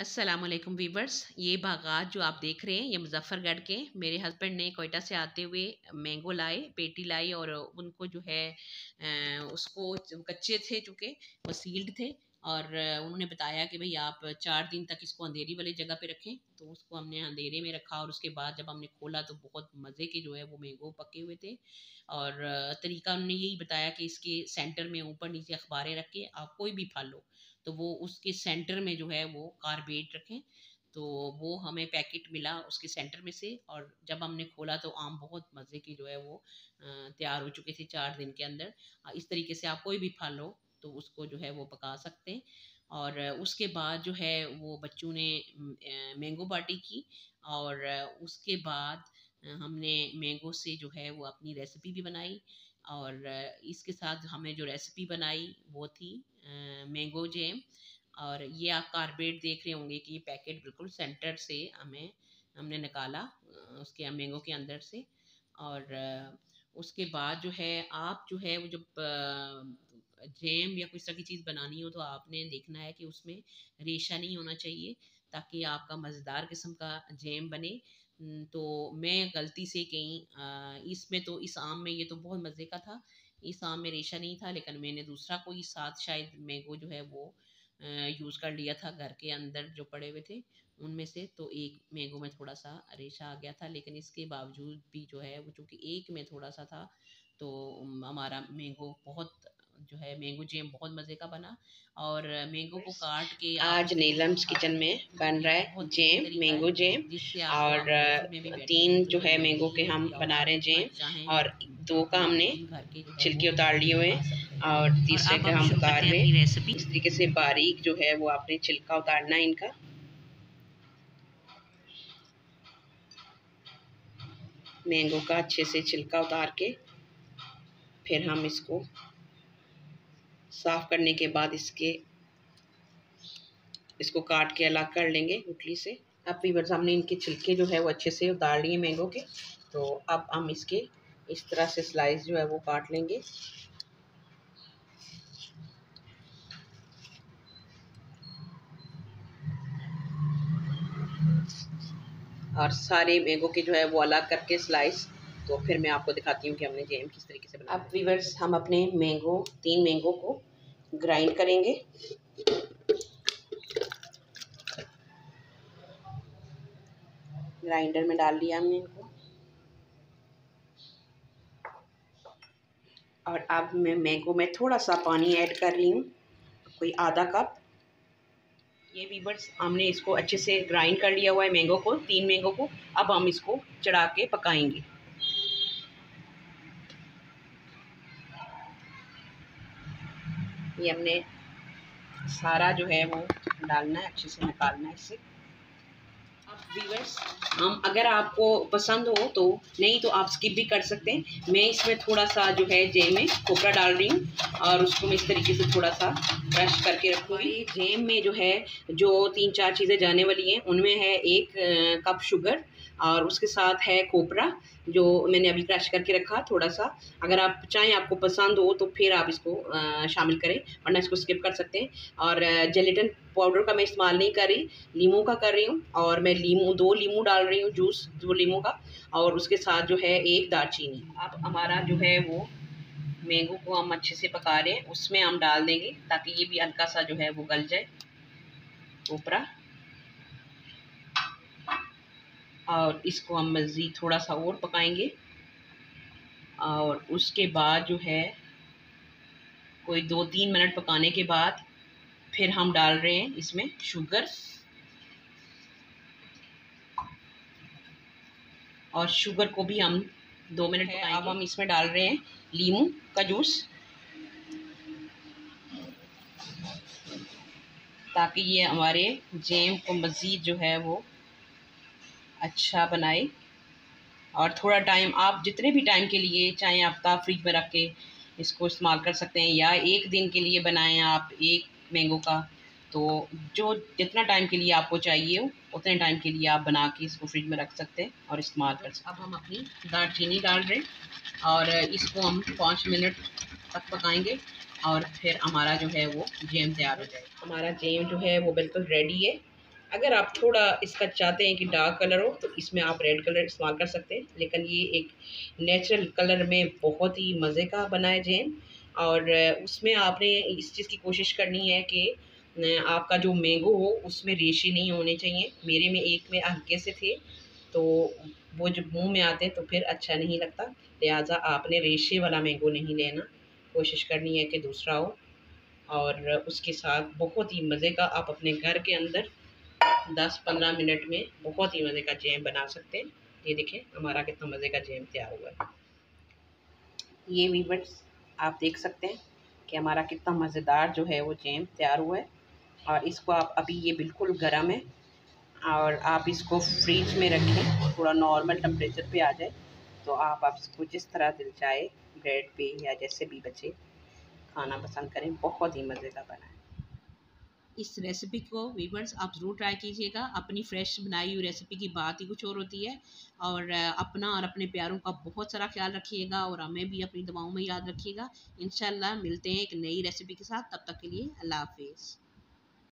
अस्सलामुअलैकुम वीवर्स, ये बागात जो आप देख रहे हैं ये मुजफ्फरगढ़ के मेरे हस्बैंड ने कोयटा से आते हुए मैंगो लाए, पेटी लाई और उनको जो है उसको कच्चे थे चूँकि वो सील्ड थे और उन्होंने बताया कि भाई आप 4 दिन तक इसको अंधेरी वाली जगह पे रखें। तो उसको हमने अंधेरे में रखा और उसके बाद जब हमने खोला तो बहुत मज़े के जो है वो मैंगो पके हुए थे। और तरीका उन्होंने यही बताया कि इसके सेंटर में ऊपर नीचे अखबारें रख के आप कोई भी फल लो तो वो उसके सेंटर में जो है वो कार्बेट रखें। तो वो हमें पैकेट मिला उसके सेंटर में से और जब हमने खोला तो आम बहुत मज़े की जो है वो तैयार हो चुके थे 4 दिन के अंदर। इस तरीके से आप कोई भी फल लो तो उसको जो है वो पका सकते हैं। और उसके बाद जो है वो बच्चों ने मैंगो पार्टी की और उसके बाद हमने मैंगो से जो है वो अपनी रेसिपी भी बनाई। और इसके साथ हमें जो रेसिपी बनाई वो थी मैंगो जैम। और ये आप कार्बेट देख रहे होंगे कि ये पैकेट बिल्कुल सेंटर से हमने निकाला उसके मैंगो के अंदर से। और उसके बाद जो है आप जो है वो जब जैम या कोई तरह की चीज़ बनानी हो तो आपने देखना है कि उसमें रेशा नहीं होना चाहिए ताकि आपका मज़ेदार किस्म का जैम बने। तो मैं गलती से कहीं इसमें तो इस आम में ये तो बहुत मज़े का था, इस आम में रेशा नहीं था लेकिन मैंने दूसरा कोई साथ शायद मैंगो जो है वो यूज़ कर लिया था घर के अंदर जो पड़े हुए थे उनमें से। तो एक मैंगो में थोड़ा सा रेशा आ गया था लेकिन इसके बावजूद भी जो है वो चूँकि एक में थोड़ा सा था तो हमारा मैंगो बहुत जो है मैंगो जैम बहुत मज़े का बना। और मैंगो को काट के आज नीलम्स किचन में बन रहा है जैम, मैंगो जैम। और 3 जो है मैंगो के हम बना रहे हैं जैम और 2 का हमने छिलके उतार लिए हुए हैं और तीसरे का हम उतार रहे हैं। इस तरीके से बारीक जो है वो आपने छिलका उतारना है इनका। मैंगो का अच्छे से छिलका उतार के फिर हम इसको साफ करने के बाद इसको काट के अलग कर लेंगे गुठली से। अब वीवर्स हमने इनके छिलके जो है वो अच्छे से उतार लिए मैंगो के। तो अब हम इसके इस तरह से स्लाइस जो है वो काट लेंगे। और सारे मैंगो के जो है वो अलग करके स्लाइस। तो फिर मैं आपको दिखाती हूँ कि हमने जैम किस तरीके से बनाया। अब वीवर्स हम अपने 3 मैंगो को ग्राइंड करेंगे। ग्राइंडर में डाल लिया हमने इनको और अब मैं मैंगो में थोड़ा सा पानी ऐड कर रही हूँ, कोई आधा कप। ये वीवर्स हमने इसको अच्छे से ग्राइंड कर लिया हुआ है मैंगो को, 3 मैंगो को। अब हम इसको चढ़ा के पकाएंगे। ये हमने सारा जो है वो डालना है, अच्छे से निकालना है इससे। अब वीवर्स हम अगर आपको पसंद हो तो नहीं तो आप स्किप भी कर सकते हैं। मैं इसमें थोड़ा सा जो है जैम में खोपरा डाल रही हूँ और उसको मैं इस तरीके से थोड़ा सा क्रश करके रखूँगी। जैम में जो है जो 3-4 चीज़ें जाने वाली हैं उनमें है 1 कप शुगर और उसके साथ है खोपरा जो मैंने अभी क्रश करके रखा थोड़ा सा। अगर आप चाहें आपको पसंद हो तो फिर आप इसको शामिल करें वरना इसको स्किप कर सकते हैं। और जेलेटिन पाउडर का मैं इस्तेमाल नहीं कर रही, लीमू का कर रही हूँ। और मैं 2 लीमू डाल रही हूँ, जूस 2 लीमू का। और उसके साथ जो है 1 दालचीनी। अब हमारा जो है वो मैंगो को हम अच्छे से पका रहे हैं, उसमें हम डाल देंगे ताकि ये भी हल्का सा जो है वो गल जाए ऊपरा। और इसको हम मज़ीद थोड़ा सा और पकाएंगे। और उसके बाद जो है कोई 2-3 मिनट पकाने के बाद फिर हम डाल रहे हैं इसमें शुगर। और शुगर को भी हम 2 मिनट पकाएंगे। अब हम इसमें डाल रहे हैं लीमू का जूस ताकि ये हमारे जैम को मज़ीद जो है वो अच्छा बनाए। और थोड़ा टाइम आप जितने भी टाइम के लिए चाहें आप फ्रिज में रख के इसको इस्तेमाल कर सकते हैं या 1 दिन के लिए बनाएं आप 1 मैंगो का। तो जो जितना टाइम के लिए आपको चाहिए हो उतने टाइम के लिए आप बना के इसको फ्रिज में रख सकते हैं और इस्तेमाल कर सकते हैं। अब हम अपनी दालचीनी डाल रहे हैं और इसको हम 5 मिनट तक पकाएंगे और फिर हमारा जो है वो जैम तैयार हो जाएगा। हमारा जैम जो है वो बिल्कुल रेडी है अगर आप थोड़ा इसका चाहते हैं कि डार्क कलर हो तो इसमें आप रेड कलर इस्तेमाल कर सकते हैं, लेकिन ये एक नेचुरल कलर में बहुत ही मज़े का बना है जैम। और उसमें आपने इस चीज़ की कोशिश करनी है कि आपका जो मैंगो हो उसमें रेशे नहीं होने चाहिए। मेरे में एक में हल्के से थे, तो वो जब मुंह में आते हैं तो फिर अच्छा नहीं लगता। लिहाजा आपने रेशे वाला मैंगो नहीं लेना, कोशिश करनी है कि दूसरा हो। और उसके साथ बहुत ही मज़े का आप अपने घर के अंदर 10-15 मिनट में बहुत ही मज़े का जैम बना सकते हैं। ये देखें हमारा कितना मज़े का जैम तैयार हुआ है। ये वीवर्स आप देख सकते हैं कि हमारा कितना मज़ेदार जो है वो जैम तैयार हुआ है। और इसको आप अभी ये बिल्कुल गर्म है और आप इसको फ्रीज में रखें, थोड़ा नॉर्मल टेम्परेचर पे आ जाए तो आप इसको जिस तरह दिल चाहे ब्रेड पे या जैसे भी बचे खाना पसंद करें। बहुत ही मज़े का बना है। इस रेसिपी को वीवर्स आप ज़रूर ट्राई कीजिएगा। अपनी फ्रेश बनाई हुई रेसिपी की बात ही कुछ और होती है। और अपना और अपने प्यारों का बहुत सारा ख्याल रखिएगा और हमें भी अपनी दवाओं में याद रखिएगा। इंशाल्लाह मिलते हैं एक नई रेसिपी के साथ, तब तक के लिए अल्लाह हाफिज़।